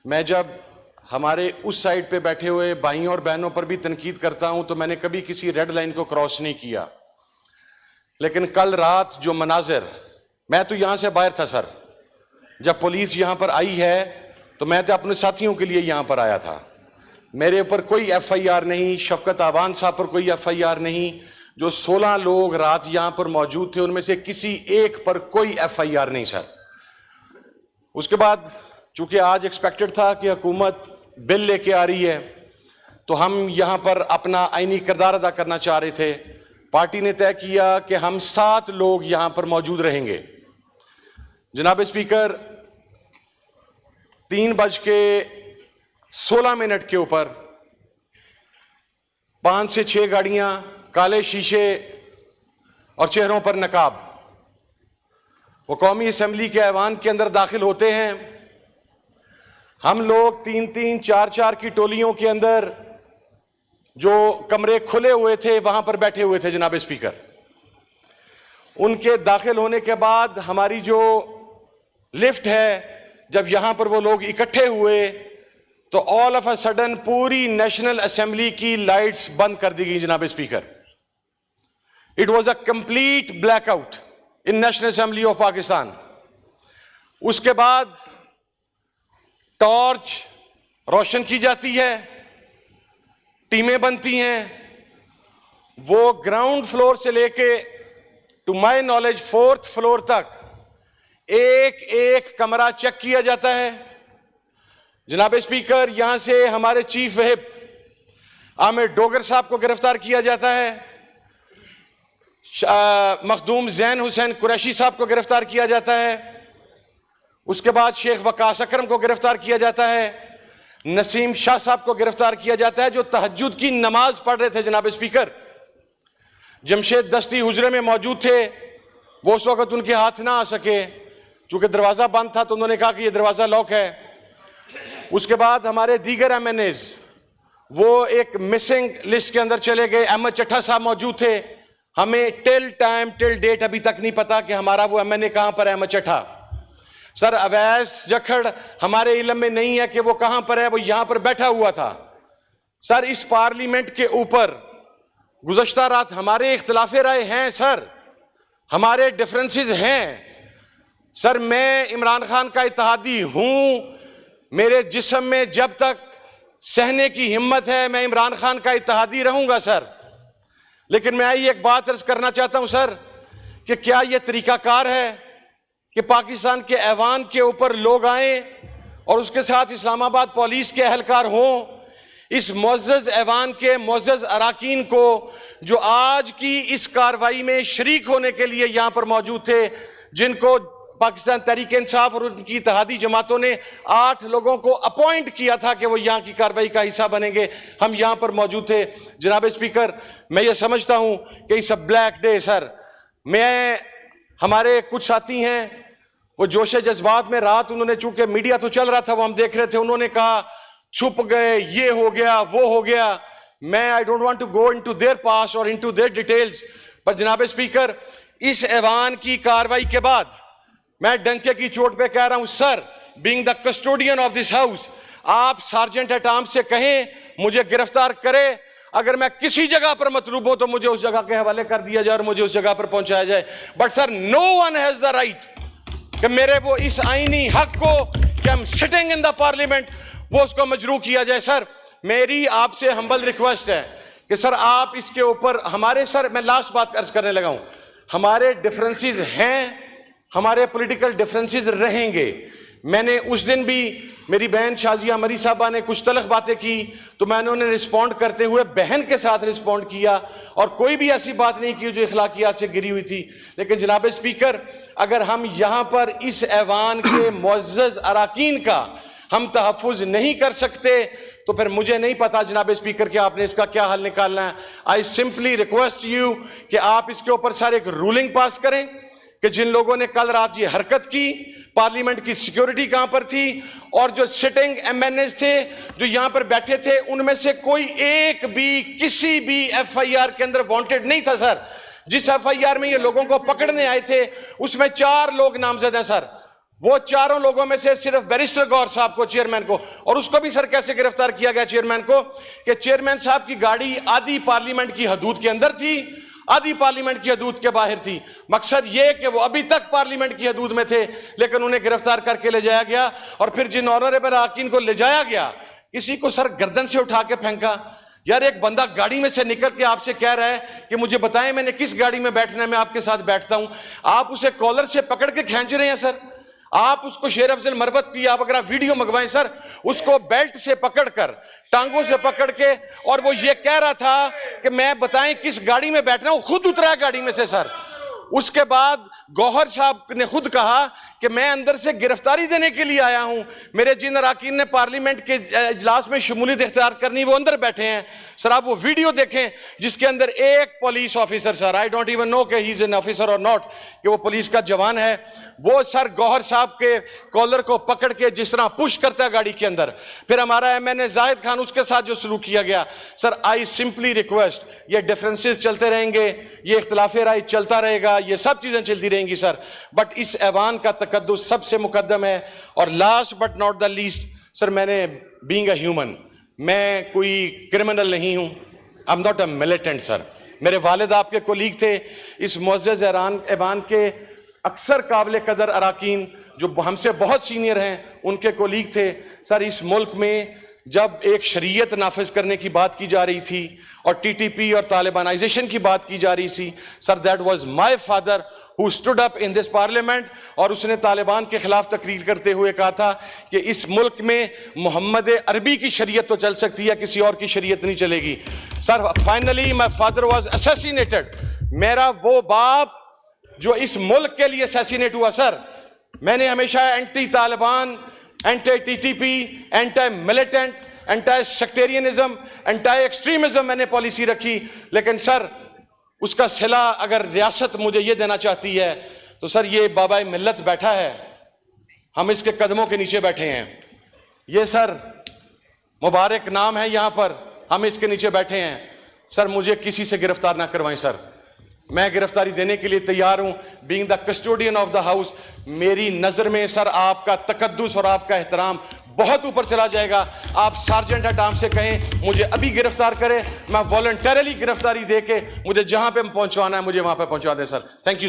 میں جب ہمارے اس سائڈ پہ بیٹھے ہوئے بھائیوں اور بہنوں پر بھی تنقید کرتا ہوں تو میں نے کبھی کسی ریڈ لائن کو کراس نہیں کیا، لیکن کل رات جو مناظر، میں تو یہاں سے باہر تھا سر، جب پولیس یہاں پر آئی ہے تو میں تو اپنے ساتھیوں کے لیے یہاں پر آیا تھا، میرے اوپر کوئی ایف آئی آر نہیں، شفقت آوان صاحب پر کوئی ایف آئی آر نہیں، جو 16 لوگ رات یہاں پر موجود تھے ان میں سے کسی ایک پر کوئی ایف آئی آر نہیں سر۔ اس کے بعد چونکہ آج ایکسپیکٹڈ تھا کہ حکومت بل لے کے آ رہی ہے تو ہم یہاں پر اپنا آئینی کردار ادا کرنا چاہ رہے تھے، پارٹی نے طے کیا کہ ہم 7 لوگ یہاں پر موجود رہیں گے۔ جناب اسپیکر، 3:16 کے اوپر 5 سے 6 گاڑیاں، کالے شیشے اور چہروں پر نقاب، وہ قومی اسمبلی کے ایوان کے اندر داخل ہوتے ہیں۔ ہم لوگ 3-3، 4-4 کی ٹولیوں کے اندر جو کمرے کھلے ہوئے تھے وہاں پر بیٹھے ہوئے تھے جناب اسپیکر۔ ان کے داخل ہونے کے بعد ہماری جو لفٹ ہے، جب یہاں پر وہ لوگ اکٹھے ہوئے تو آل آف اے سڈن پوری نیشنل اسمبلی کی لائٹس بند کر دی گئی جناب speaker. It was a complete blackout in National Assembly of Pakistan. اس کے بعد ٹارچ روشن کی جاتی ہے، ٹیمیں بنتی ہیں، وہ گراؤنڈ فلور سے لے کے to my knowledge 4th floor تک ایک ایک کمرہ چیک کیا جاتا ہے۔ جناب اسپیکر، یہاں سے ہمارے چیف وہپ عامر ڈوگر صاحب کو گرفتار کیا جاتا ہے، مخدوم زین حسین قریشی صاحب کو گرفتار کیا جاتا ہے، اس کے بعد شیخ وقاص اکرم کو گرفتار کیا جاتا ہے، نسیم شاہ صاحب کو گرفتار کیا جاتا ہے جو تہجد کی نماز پڑھ رہے تھے جناب اسپیکر۔ جمشید دستی حجرے میں موجود تھے، وہ اس وقت ان کے ہاتھ نہ آ سکے، چونکہ دروازہ بند تھا تو انہوں نے کہا کہ یہ دروازہ لاک ہے۔ اس کے بعد ہمارے دیگر ایم این ایز وہ ایک مسنگ لسٹ کے اندر چلے گئے۔ احمد چٹھا صاحب موجود تھے، ہمیں ٹل ڈیٹ ابھی تک نہیں پتا کہ ہمارا وہ ایم این اے کہاں پر ہے، احمد چٹھا سر۔ اویس جکھڑ ہمارے علم میں نہیں ہے کہ وہ کہاں پر ہے، وہ یہاں پر بیٹھا ہوا تھا سر۔ اس پارلیمنٹ کے اوپر گزشتہ رات ہمارے اختلاف رائے ہیں سر، ہمارے ڈفرنسز ہیں سر۔ میں عمران خان کا اتحادی ہوں، میرے جسم میں جب تک سہنے کی ہمت ہے میں عمران خان کا اتحادی رہوں گا سر۔ لیکن میں ایک بات عرض کرنا چاہتا ہوں سر کہ کیا یہ طریقہ کار ہے کہ پاکستان کے ایوان کے اوپر لوگ آئیں اور اس کے ساتھ اسلام آباد پولیس کے اہلکار ہوں؟ اس معزز ایوان کے معزز اراکین کو جو آج کی اس کارروائی میں شریک ہونے کے لیے یہاں پر موجود تھے، جن کو پاکستان تحریک انصاف اور ان کی اتحادی جماعتوں نے 8 لوگوں کو اپوائنٹ کیا تھا کہ وہ یہاں کی کارروائی کا حصہ بنیں گے، ہم یہاں پر موجود تھے جناب اسپیکر۔ میں یہ سمجھتا ہوں کہ اس بلیک ڈے سر، ہمارے کچھ ساتھی ہیں وہ جوش جذبات میں رات انہوں نے، چونکہ میڈیا تو چل رہا تھا وہ ہم دیکھ رہے تھے، انہوں نے کہا چھپ گئے، یہ ہو گیا وہ ہو گیا۔ میں I don't want to go into their past or into their details، پر جناب اسپیکر اس ایوان کی کارروائی کے بعد میں ڈنکے کی چوٹ پہ کہہ رہا ہوں سر، being the custodian of this house، آپ سارجنٹ ایٹ آرمز سے کہیں مجھے گرفتار کرے، اگر میں کسی جگہ پر مطلوب ہوں تو مجھے اس جگہ کے حوالے کر دیا جائے اور مجھے اس جگہ پر پہنچایا جائے۔ But sir no one has the right کہ میرے وہ اس آئینی حق کو کہ ہم سٹنگ ان دا پارلیمنٹ وہ اس کو مجروح کیا جائے۔ سر میری آپ سے ہمبل ریکویسٹ ہے کہ سر آپ اس کے اوپر ہمارے، سر میں لاسٹ بات عرض کرنے لگا ہوں، ہمارے ڈفرنسز ہیں، ہمارے پولیٹیکل ڈفرنسز رہیں گے۔ میں نے اس دن بھی میری بہن شازیہ مری صاحبہ نے کچھ تلخ باتیں کی تو میں نے انہیں رسپونڈ کرتے ہوئے بہن کے ساتھ رسپونڈ کیا اور کوئی بھی ایسی بات نہیں کی جو اخلاقیات سے گری ہوئی تھی۔ لیکن جناب اسپیکر، اگر ہم یہاں پر اس ایوان کے معزز اراکین کا ہم تحفظ نہیں کر سکتے تو پھر مجھے نہیں پتا جناب اسپیکر کہ آپ نے اس کا کیا حل نکالنا ہے۔ آئی سمپلی ریکویسٹ یو کہ آپ اس کے اوپر سارے ایک رولنگ پاس کریں کہ جن لوگوں نے کل رات یہ حرکت کی، پارلیمنٹ کی سیکیورٹی کہاں پر تھی، اور جو سٹنگ ایم این ایز تھے جو یہاں پر بیٹھے تھے ان میں سے کوئی ایک بھی کسی بھی ایف آئی آر کے اندر وانٹڈ نہیں تھا سر۔ جس ایف آئی آر میں یہ لوگوں کو پکڑنے آئے تھے اس میں 4 لوگ نامزد ہیں سر، وہ چاروں لوگوں میں سے صرف بیرسٹر گور صاحب کو، چیئرمین کو، اور اس کو بھی سر کیسے گرفتار کیا گیا چیئرمین کو، کہ چیئرمین صاحب کی گاڑی آدھی پارلیمنٹ کی حدود کے اندر تھی، آدھی پارلیمنٹ کی حدود کے باہر تھی۔ مقصد یہ کہ وہ ابھی تک پارلیمنٹ کی حدود میں تھے، لیکن انہیں گرفتار کر کے لے جایا گیا، اور پھر جن آنریبل اراکین کو لے جایا گیا، کسی کو سر گردن سے اٹھا کے پھینکا۔ یار ایک بندہ گاڑی میں سے نکل کے آپ سے کہہ رہا ہے کہ مجھے بتائیں میں نے کس گاڑی میں بیٹھنا ہے، میں آپ کے ساتھ بیٹھتا ہوں، آپ اسے کالر سے پکڑ کے کھینچ رہے ہیں سر۔ آپ اس کو شیر افضل مروت کی، آپ اگر آپ ویڈیو منگوائیں سر، اس کو بیلٹ سے پکڑ کر، ٹانگوں سے پکڑ کے، اور وہ یہ کہہ رہا تھا کہ میں بتائیں کس گاڑی میں بیٹھنا ہوں، خود اترا ہے گاڑی میں سے سر۔ اس کے بعد گوہر صاحب نے خود کہا کہ میں اندر سے گرفتاری دینے کے لیے آیا ہوں، میرے جن اراکین نے پارلیمنٹ کے اجلاس میں شمولیت اختیار کرنی وہ اندر بیٹھے ہیں۔ سر آپ وہ ویڈیو دیکھیں جس کے اندر ایک police officer, sir I don't even know کہ he is an officer or not, کہ وہ پولیس کا جوان ہے، وہ سر گوہر صاحب کے کالر کو پکڑ کے جس طرح پش کرتا ہے گاڑی کے اندر۔ پھر ہمارا ایم این اے زاہد خان، اس کے ساتھ جو سلوک کیا گیا، سر آئی سمپلی ریکویسٹ، یہ ڈیفرنسز چلتے رہیں گے، یہ اختلاف رائے چلتا رہے گا، یہ سب چیزیں چلتی رہیں گی سر، بٹ اس ایوان کا تقدس سب سے مقدم ہے۔ اور last but not the least, sir میں نے بینگ اے ہیومن، میں کوئی کرمنل نہیں ہوں، I am not a militant sir. میرے والد آپ کے کولیگ تھے، اس معزز ایوان کے اکثر قابل قدر اراکین جو ہم سے بہت سینئر ہیں ان کے کولیگ تھے۔ سر اس ملک میں جب ایک شریعت نافذ کرنے کی بات کی جا رہی تھی اور ٹی ٹی پی اور طالبانائزیشن کی بات کی جا رہی تھی، سر that was my father who stood up in this parliament، اور اس نے طالبان کے خلاف تقریر کرتے ہوئے کہا تھا کہ اس ملک میں محمد عربی کی شریعت تو چل سکتی ہے، کسی اور کی شریعت نہیں چلے گی۔ سر finally my father was assassinated، میرا وہ باپ جو اس ملک کے لیے اسیسینیٹ ہوا۔ سر میں نے ہمیشہ anti Taliban, anti T T P, anti militant, anti sectarianism, anti extremism میں نے پالیسی رکھی، لیکن سر اس کا صلہ اگر ریاست مجھے یہ دینا چاہتی ہے تو سر یہ بابا ملت بیٹھا ہے، ہم اس کے قدموں کے نیچے بیٹھے ہیں، یہ سر مبارک نام ہے یہاں پر، ہم اس کے نیچے بیٹھے ہیں۔ سر مجھے کسی سے گرفتار نہ کروائیں سر، میں گرفتاری دینے کے لیے تیار ہوں، being the custodian of the house. میری نظر میں سر آپ کا تقدس اور آپ کا احترام بہت اوپر چلا جائے گا۔ آپ سارجنٹ ایٹ آرمز سے کہیں مجھے ابھی گرفتار کرے، میں والنٹریلی گرفتاری دے کے مجھے جہاں پہ پہنچوانا ہے مجھے وہاں پہ پہنچوا دیں سر۔ Thank you.